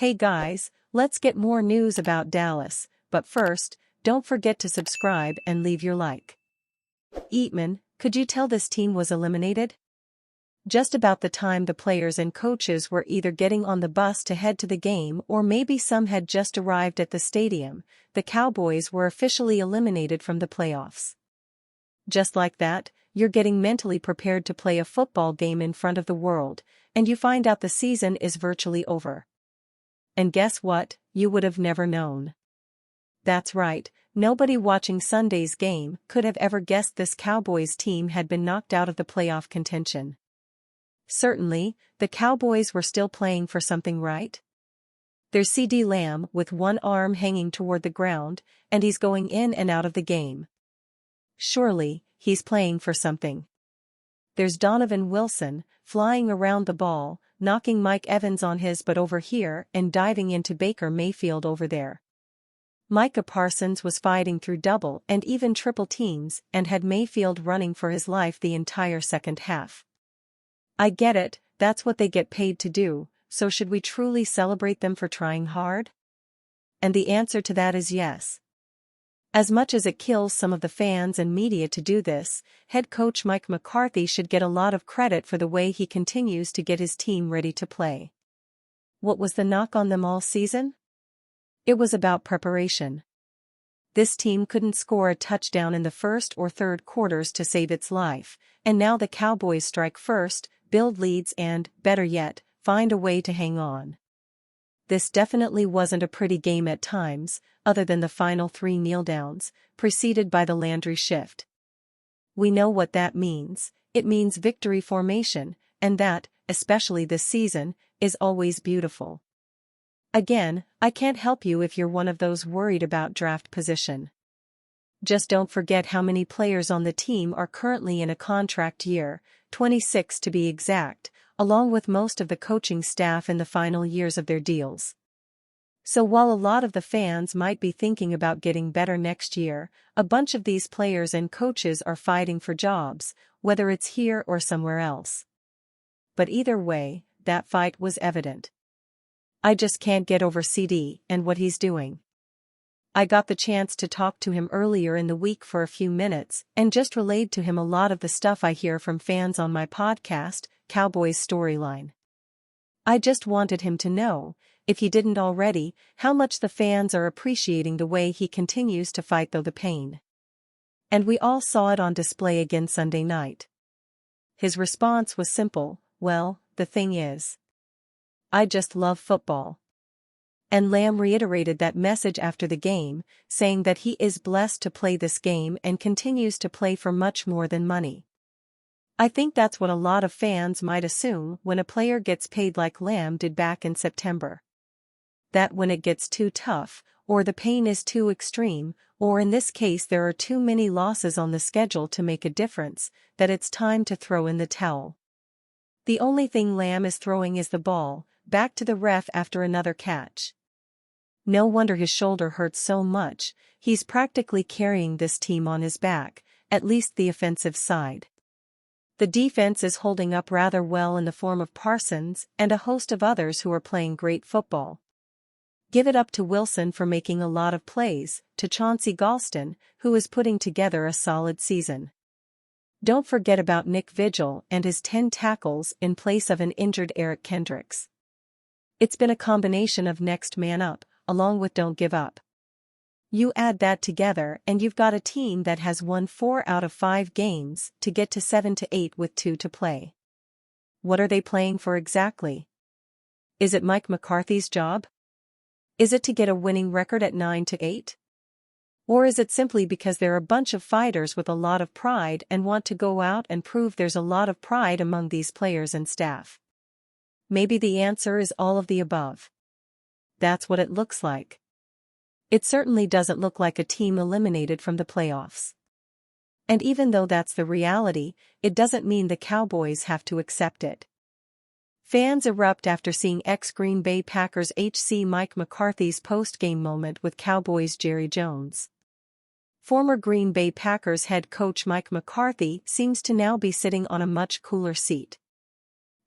Hey guys, let's get more news about Dallas, but first, don't forget to subscribe and leave your like. Eatman, could you tell this team was eliminated? Just about the time the players and coaches were either getting on the bus to head to the game or maybe some had just arrived at the stadium, the Cowboys were officially eliminated from the playoffs. Just like that, you're getting mentally prepared to play a football game in front of the world, and you find out the season is virtually over. And guess what? You would have never known. That's right, nobody watching Sunday's game could have ever guessed this Cowboys team had been knocked out of the playoff contention. Certainly, the Cowboys were still playing for something, right? There's CeeDee Lamb with one arm hanging toward the ground, and he's going in and out of the game. Surely, he's playing for something. There's Donovan Wilson, flying around the ball, knocking Mike Evans on his butt over here and diving into Baker Mayfield over there. Micah Parsons was fighting through double and even triple teams and had Mayfield running for his life the entire second half. I get it, that's what they get paid to do, so should we truly celebrate them for trying hard? And the answer to that is yes. As much as it kills some of the fans and media to do this, head coach Mike McCarthy should get a lot of credit for the way he continues to get his team ready to play. What was the knock on them all season? It was about preparation. This team couldn't score a touchdown in the first or third quarters to save its life, and now the Cowboys strike first, build leads and, better yet, find a way to hang on. This definitely wasn't a pretty game at times, other than the final 3 kneel-downs, preceded by the Landry shift. We know what that means. It means victory formation, and that, especially this season, is always beautiful. Again, I can't help you if you're one of those worried about draft position. Just don't forget how many players on the team are currently in a contract year, 26 to be exact, along with most of the coaching staff in the final years of their deals. So while a lot of the fans might be thinking about getting better next year, a bunch of these players and coaches are fighting for jobs, whether it's here or somewhere else. But either way, that fight was evident. I just can't get over CeeDee and what he's doing. I got the chance to talk to him earlier in the week for a few minutes and just relayed to him a lot of the stuff I hear from fans on my podcast, Cowboys Storyline. I just wanted him to know, if he didn't already, how much the fans are appreciating the way he continues to fight through the pain. And we all saw it on display again Sunday night. His response was simple, well, the thing is, I just love football. And Lamb reiterated that message after the game, saying that he is blessed to play this game and continues to play for much more than money. I think that's what a lot of fans might assume when a player gets paid like Lamb did back in September. That when it gets too tough, or the pain is too extreme, or in this case there are too many losses on the schedule to make a difference, that it's time to throw in the towel. The only thing Lamb is throwing is the ball, back to the ref after another catch. No wonder his shoulder hurts so much, he's practically carrying this team on his back, at least the offensive side. The defense is holding up rather well in the form of Parsons and a host of others who are playing great football. Give it up to Wilson for making a lot of plays, to Chauncey Golston, who is putting together a solid season. Don't forget about Nick Vigil and his 10 tackles in place of an injured Eric Kendricks. It's been a combination of next man up, along with don't give up. You add that together and you've got a team that has won 4 out of 5 games to get to 7 to 8 with 2 to play. What are they playing for exactly? Is it Mike McCarthy's job? Is it to get a winning record at 9 to 8? Or is it simply because they're a bunch of fighters with a lot of pride and want to go out and prove there's a lot of pride among these players and staff? Maybe the answer is all of the above. That's what it looks like. It certainly doesn't look like a team eliminated from the playoffs. And even though that's the reality, it doesn't mean the Cowboys have to accept it. Fans erupt after seeing ex-Green Bay Packers HC Mike McCarthy's post-game moment with Cowboys Jerry Jones. Former Green Bay Packers head coach Mike McCarthy seems to now be sitting on a much cooler seat.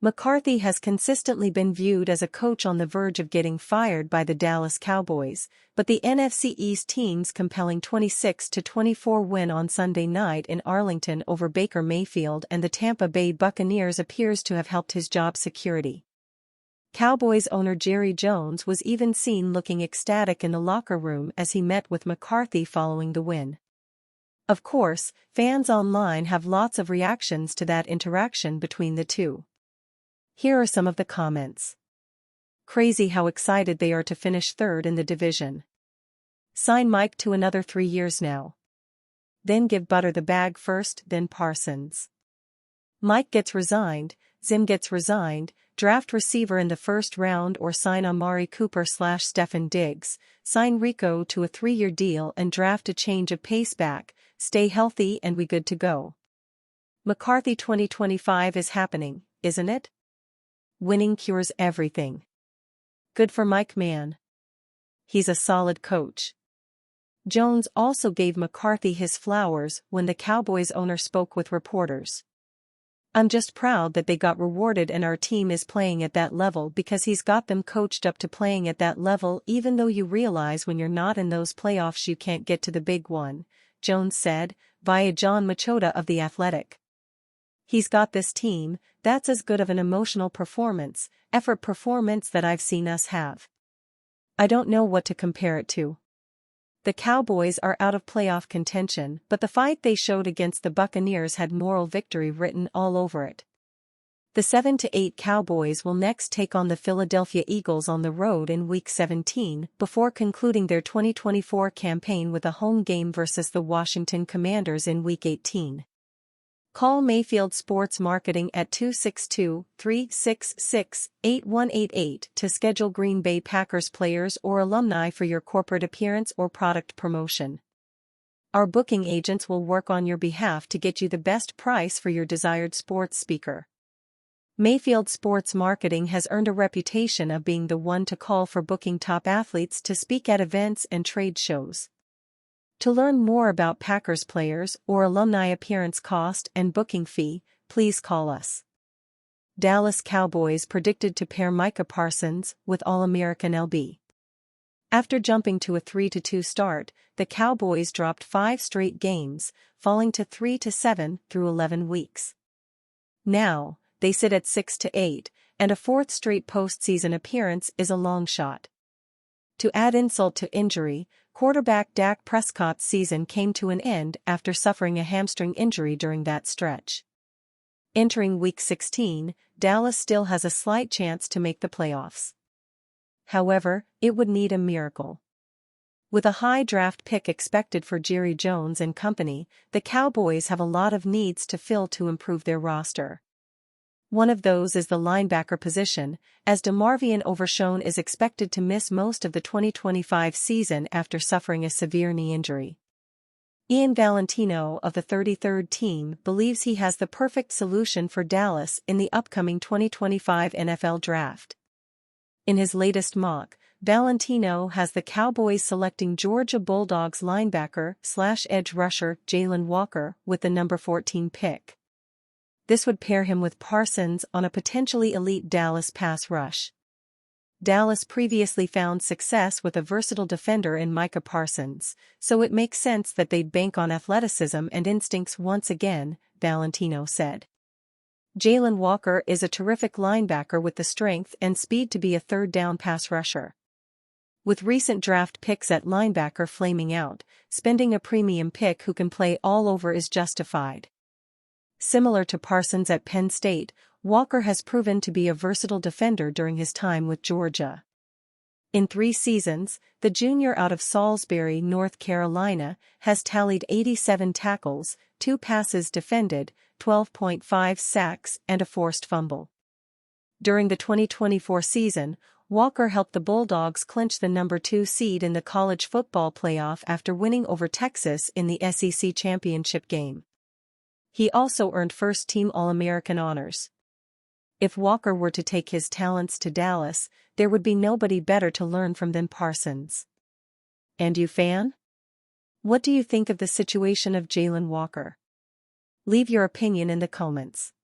McCarthy has consistently been viewed as a coach on the verge of getting fired by the Dallas Cowboys, but the NFC East team's compelling 26-24 win on Sunday night in Arlington over Baker Mayfield and the Tampa Bay Buccaneers appears to have helped his job security. Cowboys owner Jerry Jones was even seen looking ecstatic in the locker room as he met with McCarthy following the win. Of course, fans online have lots of reactions to that interaction between the two. Here are some of the comments. Crazy how excited they are to finish third in the division. Sign Mike to another 3 years now. Then give Butter the bag first, then Parsons. Mike gets resigned, Zim gets resigned, draft receiver in the first round or sign Amari Cooper/Stefan Diggs, sign Rico to a 3-year deal and draft a change of pace back, stay healthy and we good to go. McCarthy 2025 is happening, isn't it? Winning cures everything. Good for Mike man. He's a solid coach. Jones also gave McCarthy his flowers when the Cowboys owner spoke with reporters. I'm just proud that they got rewarded and our team is playing at that level because he's got them coached up to playing at that level even though you realize when you're not in those playoffs you can't get to the big one, Jones said, via John Machota of The Athletic. He's got this team, that's as good of an emotional effort performance that I've seen us have. I don't know what to compare it to. The Cowboys are out of playoff contention, but the fight they showed against the Buccaneers had moral victory written all over it. The 7-8 Cowboys will next take on the Philadelphia Eagles on the road in Week 17 before concluding their 2024 campaign with a home game versus the Washington Commanders in Week 18. Call Mayfield Sports Marketing at 262-366-8188 to schedule Green Bay Packers players or alumni for your corporate appearance or product promotion. Our booking agents will work on your behalf to get you the best price for your desired sports speaker. Mayfield Sports Marketing has earned a reputation of being the one to call for booking top athletes to speak at events and trade shows. To learn more about Packers players or alumni appearance cost and booking fee, please call us. Dallas Cowboys predicted to pair Micah Parsons with All-American LB. After jumping to a 3-2 start, the Cowboys dropped 5 straight games, falling to 3-7 through 11 weeks. Now, they sit at 6-8, and a 4th straight postseason appearance is a long shot. To add insult to injury, quarterback Dak Prescott's season came to an end after suffering a hamstring injury during that stretch. Entering Week 16, Dallas still has a slight chance to make the playoffs. However, it would need a miracle. With a high draft pick expected for Jerry Jones and company, the Cowboys have a lot of needs to fill to improve their roster. One of those is the linebacker position, as DeMarvion Overshown is expected to miss most of the 2025 season after suffering a severe knee injury. Ian Valentino of the 33rd team believes he has the perfect solution for Dallas in the upcoming 2025 NFL Draft. In his latest mock, Valentino has the Cowboys selecting Georgia Bulldogs linebacker/edge rusher Jalon Walker with the number 14 pick. This would pair him with Parsons on a potentially elite Dallas pass rush. Dallas previously found success with a versatile defender in Micah Parsons, so it makes sense that they'd bank on athleticism and instincts once again, Valentino said. Jalon Walker is a terrific linebacker with the strength and speed to be a third-down pass rusher. With recent draft picks at linebacker flaming out, spending a premium pick who can play all over is justified. Similar to Parsons at Penn State, Walker has proven to be a versatile defender during his time with Georgia. In 3 seasons, the junior out of Salisbury, North Carolina, has tallied 87 tackles, 2 passes defended, 12.5 sacks and a forced fumble. During the 2024 season, Walker helped the Bulldogs clinch the number 2 seed in the college football playoff after winning over Texas in the SEC championship game. He also earned first-team All-American honors. If Walker were to take his talents to Dallas, there would be nobody better to learn from than Parsons. And you fan? What do you think of the situation of Jalon Walker? Leave your opinion in the comments.